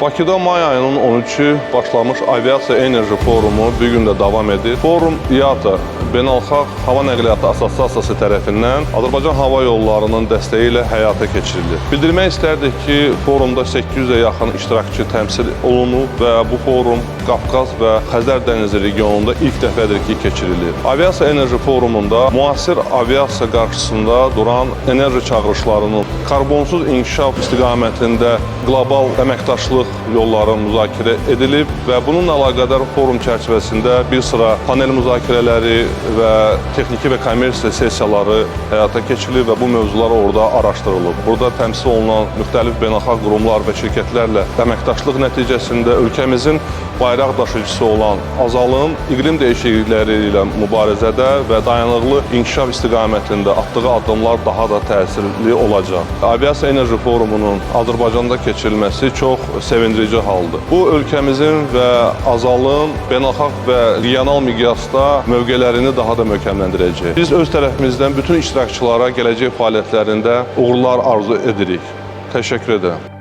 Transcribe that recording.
Bakıda may ayının 13-ü başlamış Aviasiya Enerji Forumu bu gün də davam edir. Forum IATA, Beynəlxalq Hava Nəqliyyatı Assosiasiyası tərəfindən Azərbaycan Hava Yollarının dəstəyi ilə həyata keçirilir. Bildirmək istərdik ki, forumda 800-ə yaxın iştirakçı təmsil olunub və bu forum Qafqaz və Xəzər dənizi regionunda ilk dəfədir ki, keçirilir. Aviasiya Enerji Forumunda müasir aviasiya qarşısında duran enerji çağırışlarının karbonsuz inkişaf istiqamətində qlobal əməkdaşlıq yolları müzakirə edilib və bununla əlaqədar forum çərçivəsində bir sıra panel müzakirələri və texniki və kommersiya sessiyaları həyata keçirilib və bu mövzular orada araşdırılıb. Burada təmsil olunan müxtəlif beynəlxalq qurumlar və şirkətlərlə əməkdaşlıq nəticəsində ölkəmizin bayraq daşıyıcısı olan Azalın iqlim dəyişiklikləri ilə mübarizədə və dayanıqlı inkişaf istiqamətində atdığı addımlar daha da təsirli olacaq. Aviasiya Enerji Forumunun Azərbaycanda keçirilməsi çox sevindirici haldır. Bu, ölkəmizin və Azalın beynəlxalq və regional miqyasda mövqelərini daha da möhkəmləndirəcək. Biz öz tərəfimizdən bütün iştirakçılara gələcək fəaliyyətlərində uğurlar arzu edirik. Təşəkkür edirəm.